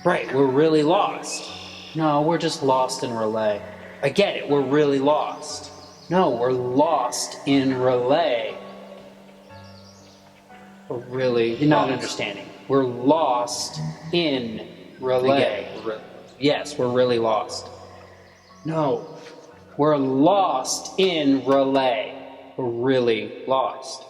Right, we're really lost. No, we're just lost in relay. I get it, we're really lost. No, we're lost in relay. We're really You're not understanding. We're lost in relay. Yes, we're really lost. No, we're lost in relay. We're really lost.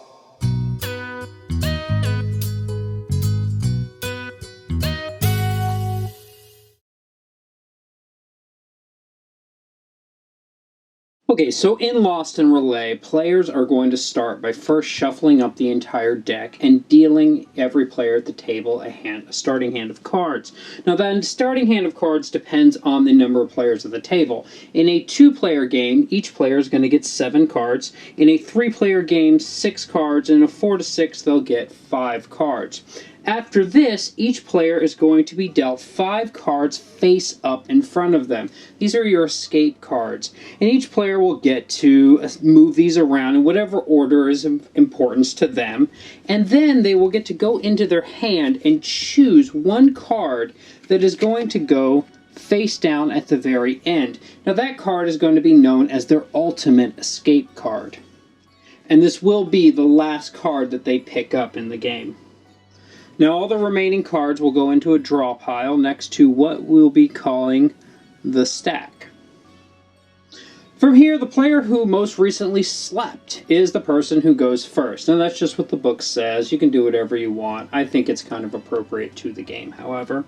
Okay, so in Lost in Relay, players are going to start by first shuffling up the entire deck and dealing every player at the table a starting hand of cards. Now, that starting hand of cards depends on the number of players at the table. In a 2-player game, each player is going to get 7 cards. In a 3-player game, 6 cards. And in a 4 to 6, they'll get 5 cards. After this, each player is going to be dealt 5 cards face up in front of them. These are your escape cards. And each player will get to move these around in whatever order is of importance to them. And then they will get to go into their hand and choose one card that is going to go face down at the very end. Now that card is going to be known as their ultimate escape card. And this will be the last card that they pick up in the game. Now all the remaining cards will go into a draw pile next to what we'll be calling the stack. From here, the player who most recently slept is the person who goes first. Now that's just what the book says. You can do whatever you want. I think it's kind of appropriate to the game, however.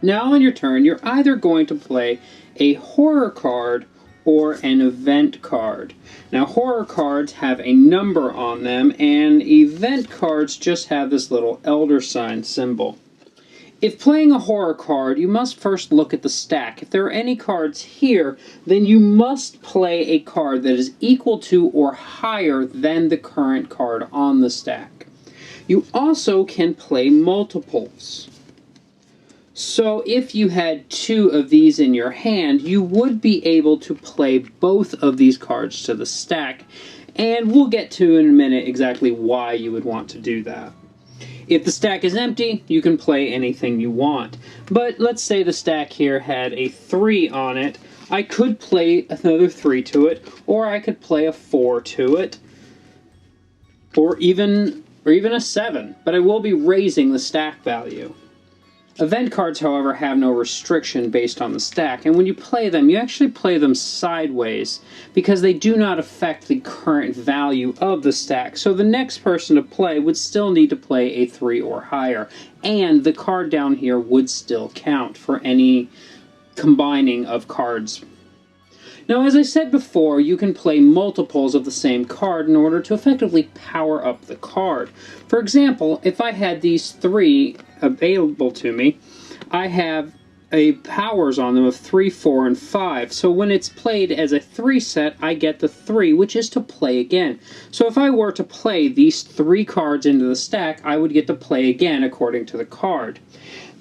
Now on your turn, you're either going to play a horror card or an event card. Now horror cards have a number on them, and event cards just have this little elder sign symbol. If playing a horror card, you must first look at the stack. If there are any cards here, then you must play a card that is equal to or higher than the current card on the stack. You also can play multiples. So if you had 2 of these in your hand, you would be able to play both of these cards to the stack, and we'll get to in a minute exactly why you would want to do that. If the stack is empty, you can play anything you want. But let's say the stack here had a 3 on it. I could play another 3 to it, or I could play a 4 to it, or even a 7, but I will be raising the stack value. Event cards, however, have no restriction based on the stack, and when you play them, you actually play them sideways because they do not affect the current value of the stack. So the next person to play would still need to play a 3 or higher, and the card down here would still count for any combining of cards. Now, as I said before, you can play multiples of the same card in order to effectively power up the card. For example, if I had these 3 available to me, I have powers on them of 3, 4, and 5. So when it's played as a 3 set, I get the 3, which is to play again. So if I were to play these 3 cards into the stack, I would get to play again according to the card.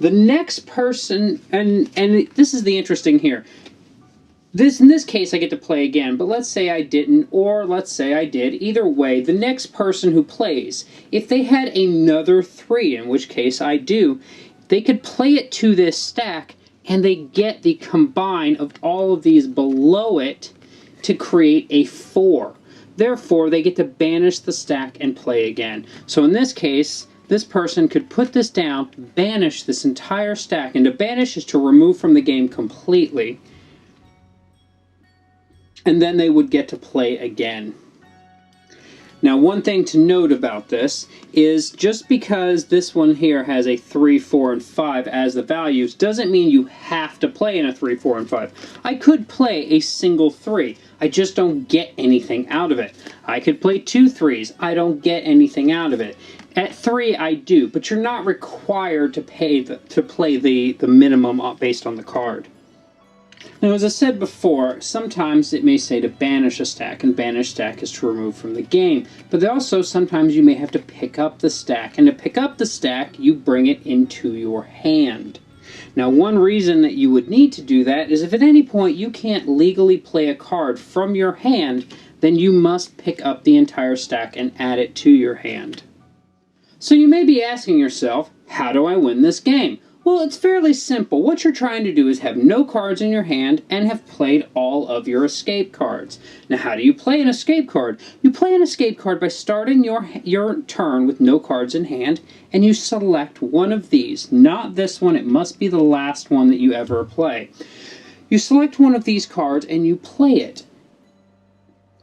The next person, and this is the interesting here, in this case, I get to play again, but let's say I didn't, or let's say I did. Either way, the next person who plays, if they had another 3, in which case I do, they could play it to this stack, and they get the combine of all of these below it to create a 4. Therefore, they get to banish the stack and play again. So in this case, this person could put this down, banish this entire stack, and to banish is to remove from the game completely, and then they would get to play again. Now, one thing to note about this is just because this one here has a 3, 4, and 5 as the values doesn't mean you have to play in a 3, 4, and 5. I could play a single 3. I just don't get anything out of it. I could play 2 3s. I don't get anything out of it. At 3, I do, but you're not required to play the minimum based on the card. Now, as I said before, sometimes it may say to banish a stack, and banish stack is to remove from the game. But also, sometimes you may have to pick up the stack, and to pick up the stack, you bring it into your hand. Now, one reason that you would need to do that is if at any point you can't legally play a card from your hand, then you must pick up the entire stack and add it to your hand. So you may be asking yourself, how do I win this game? Well, it's fairly simple. What you're trying to do is have no cards in your hand and have played all of your escape cards. Now, how do you play an escape card? You play an escape card by starting your turn with no cards in hand, and you select one of these. Not this one, it must be the last one that you ever play. You select one of these cards and you play it.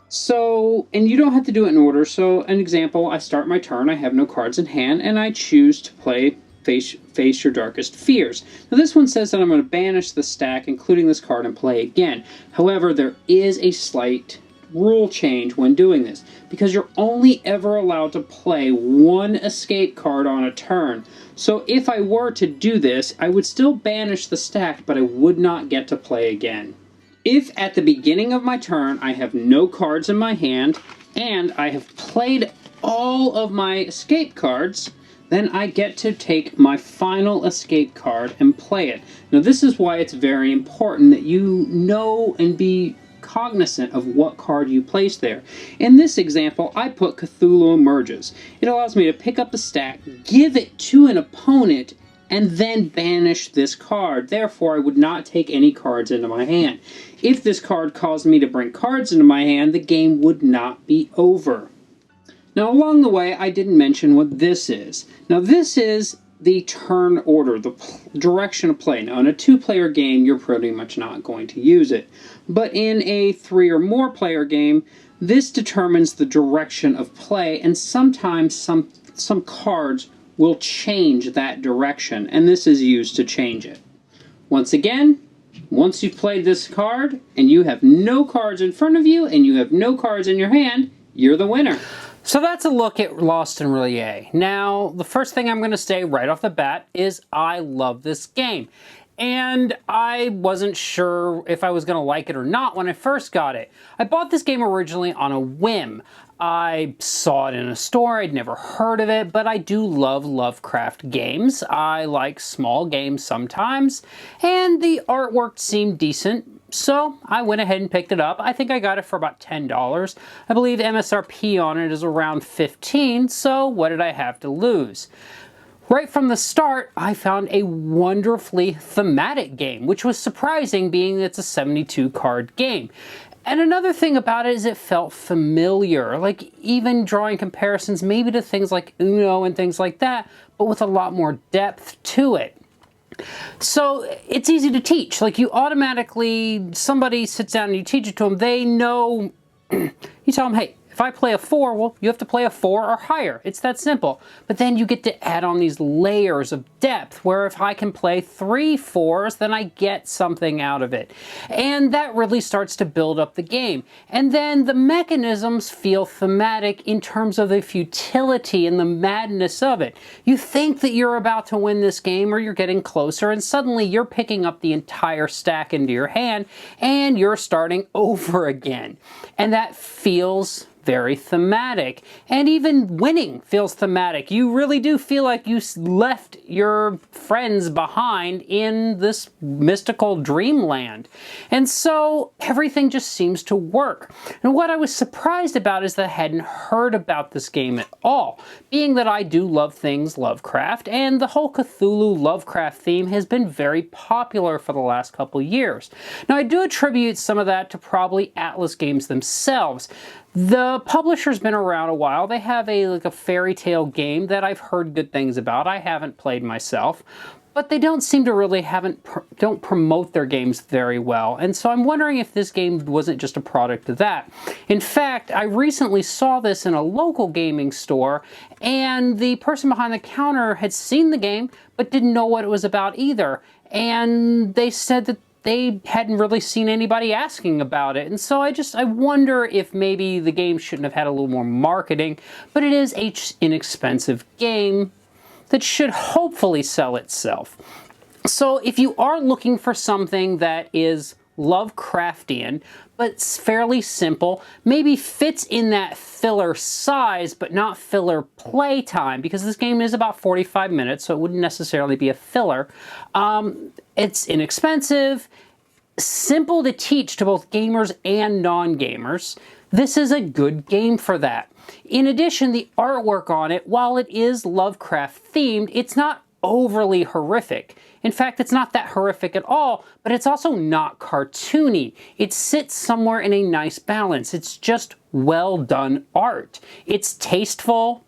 So, and you don't have to do it in order. So, an example, I start my turn, I have no cards in hand, and I choose to play Face Your Darkest Fears. Now, this one says that I'm going to banish the stack, including this card, and play again. However, there is a slight rule change when doing this, because you're only ever allowed to play one escape card on a turn. So, if I were to do this, I would still banish the stack, but I would not get to play again. If at the beginning of my turn I have no cards in my hand and I have played all of my escape cards, then I get to take my final escape card and play it. Now, this is why it's very important that you know and be cognizant of what card you place there. In this example, I put Cthulhu Emerges. It allows me to pick up a stack, give it to an opponent, and then banish this card. Therefore, I would not take any cards into my hand. If this card caused me to bring cards into my hand, the game would not be over. Now, along the way, I didn't mention what this is. Now, this is the turn order, the direction of play. Now, in a 2-player game, you're pretty much not going to use it. But in a 3 or more player game, this determines the direction of play, and sometimes some cards will change that direction, and this is used to change it. Once again, once you've played this card, and you have no cards in front of you, and you have no cards in your hand, you're the winner. So that's a look at Lost in Relay. Now, the first thing I'm going to say right off the bat is I love this game. And I wasn't sure if I was going to like it or not when I first got it. I bought this game originally on a whim. I saw it in a store, I'd never heard of it, but I do love Lovecraft games. I like small games sometimes, and the artwork seemed decent, so I went ahead and picked it up. I think I got it for about $10. I believe MSRP on it is around $15, so what did I have to lose? Right from the start, I found a wonderfully thematic game, which was surprising being it's a 72-card game. And another thing about it is it felt familiar, like even drawing comparisons maybe to things like Uno and things like that, but with a lot more depth to it. So it's easy to teach. Like you automatically, somebody sits down and you teach it to them, they know, you tell them, hey, if I play a 4, well, you have to play a 4 or higher. It's that simple. But then you get to add on these layers of depth, where if I can play 3 4s, then I get something out of it. And that really starts to build up the game. And then the mechanisms feel thematic in terms of the futility and the madness of it. You think that you're about to win this game, or you're getting closer, and suddenly you're picking up the entire stack into your hand, and you're starting over again. And that feels very thematic, and even winning feels thematic. You really do feel like you left your friends behind in this mystical dreamland. And so everything just seems to work. And what I was surprised about is that I hadn't heard about this game at all, being that I do love things Lovecraft, and the whole Cthulhu Lovecraft theme has been very popular for the last couple years. Now, I do attribute some of that to probably Atlas Games themselves. The publisher's been around a while. They have a fairy tale game that I've heard good things about. I haven't played myself, but they don't seem to really don't promote their games very well. And so I'm wondering if this game wasn't just a product of that. In fact, I recently saw this in a local gaming store, and the person behind the counter had seen the game, but didn't know what it was about either. And they said that they hadn't really seen anybody asking about it. And so I wonder if maybe the game shouldn't have had a little more marketing, but it is an inexpensive game that should hopefully sell itself. So if you are looking for something that is Lovecraftian, but it's fairly simple, maybe fits in that filler size, but not filler playtime, because this game is about 45 minutes, so it wouldn't necessarily be a filler. It's inexpensive, simple to teach to both gamers and non-gamers. This is a good game for that. In addition, the artwork on it, while it is Lovecraft themed, it's not overly horrific. In fact, it's not that horrific at all, but it's also not cartoony. It sits somewhere in a nice balance. It's just well done art. It's tasteful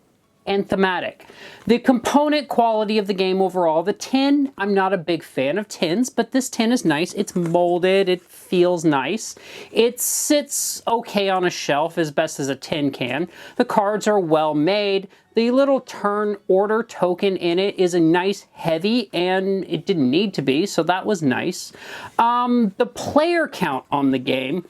and thematic. The component quality of the game overall, the tin, I'm not a big fan of tins, but this tin is nice. It's molded, it feels nice. It sits okay on a shelf as best as a tin can. The cards are well made. The little turn order token in it is a nice heavy, and it didn't need to be, so that was nice. The player count on the game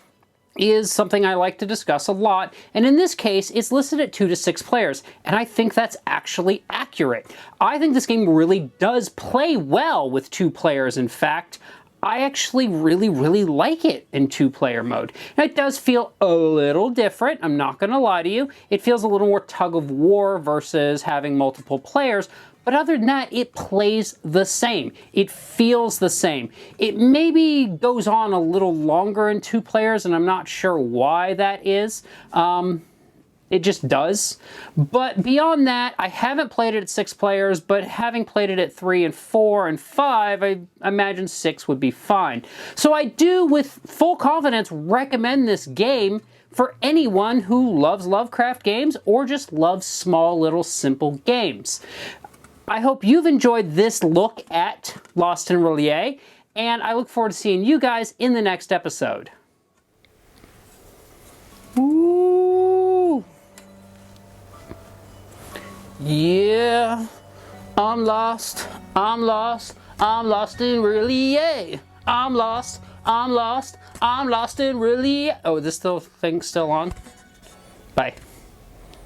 is something I like to discuss a lot, and in this case, it's listed at 2 to 6 players, and I think that's actually accurate. I think this game really does play well with 2 players, in fact. I actually really like it in 2-player mode. Now, it does feel a little different, I'm not gonna lie to you. It feels a little more tug of war versus having multiple players, but other than that, it plays the same. It feels the same. It maybe goes on a little longer in 2 players, and I'm not sure why that is. It just does. But beyond that, I haven't played it at 6 players, but having played it at 3 and 4 and 5, I imagine 6 would be fine. So I do, with full confidence, recommend this game for anyone who loves Lovecraft games or just loves small, little, simple games. I hope you've enjoyed this look at Lost in Relier, and I look forward to seeing you guys in the next episode. Ooh. Yeah, I'm lost in Relier. I'm lost in Relier. Oh, is this thing's still on? Bye.